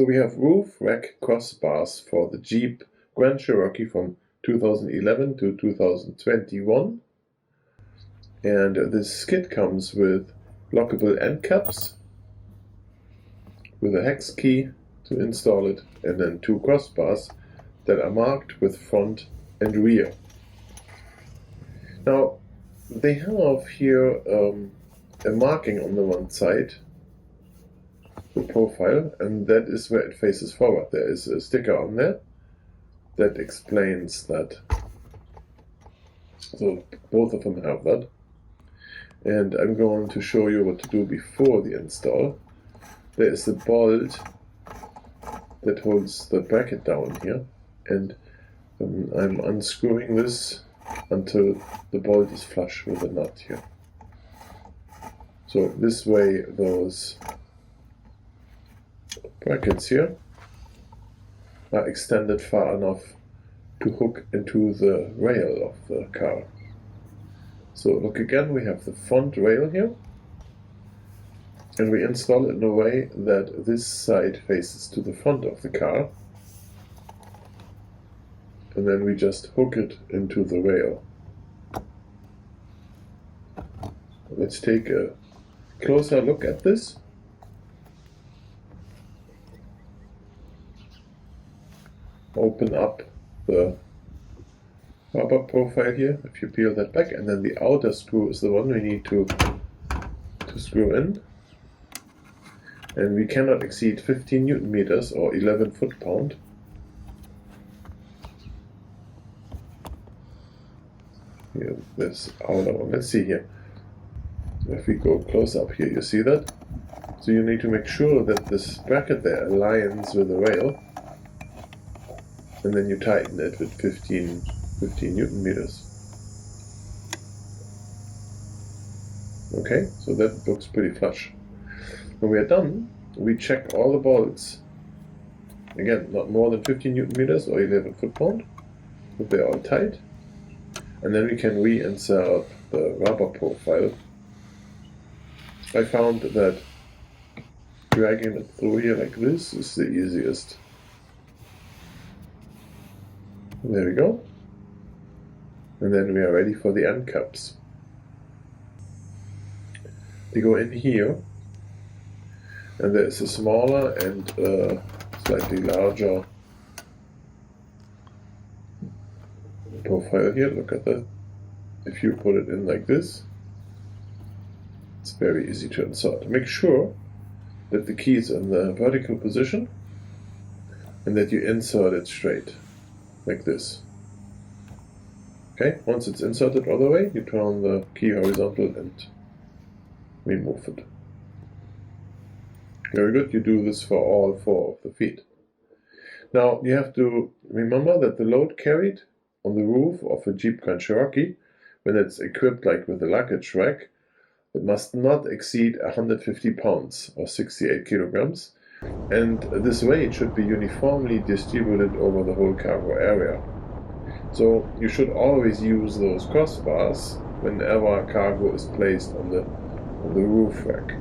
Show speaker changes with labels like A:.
A: So we have roof rack crossbars for the Jeep Grand Cherokee from 2011 to 2021. And this kit comes with lockable end caps with a hex key to install it, and then 2 crossbars that are marked with front and rear. Now they have here a marking on the one side, the profile, and that is where it faces forward. There is a sticker on there that explains that. So both of them have that. And I'm going to show you what to do before the install. There is a bolt that holds the bracket down here, and I'm unscrewing this until the bolt is flush with the nut here. So this way those brackets here are extended far enough to hook into the rail of the car. So look again, we have the front rail here, and we install it in a way that this side faces to the front of the car, and then we just hook it into the rail. Let's take a closer look at this. Open up the rubber profile here, if you peel that back, and then the outer screw is the one we need to screw in. And we cannot exceed 15 Newton meters or 11 foot-pound. Here, this outer one. Let's see here. If we go close up here, you see that? So you need to make sure that this bracket there aligns with the rail, and then you tighten it with 15 Newton meters. Okay, so that looks pretty flush. When we are done, we check all the bolts. Again, not more than 15 Newton meters or 11 foot-pound, but they're all tight. And then we can reinsert the rubber profile. I found that dragging it through here like this is the easiest. There we go. And then we are ready for the end caps. They go in here, and there is a smaller and slightly larger profile here. Look at that. If you put it in like this, it's very easy to insert. Make sure that the key is in the vertical position and that you insert it straight, like this. Okay, once it's inserted all the way, you turn the key horizontal and remove it. Very good, you do this for all 4 of the feet. Now you have to remember that the load carried on the roof of a Jeep Grand Cherokee, when it's equipped like with a luggage rack, it must not exceed 150 pounds or 68 kilograms, and this weight should be uniformly distributed over the whole cargo area. So you should always use those crossbars whenever cargo is placed on the roof rack.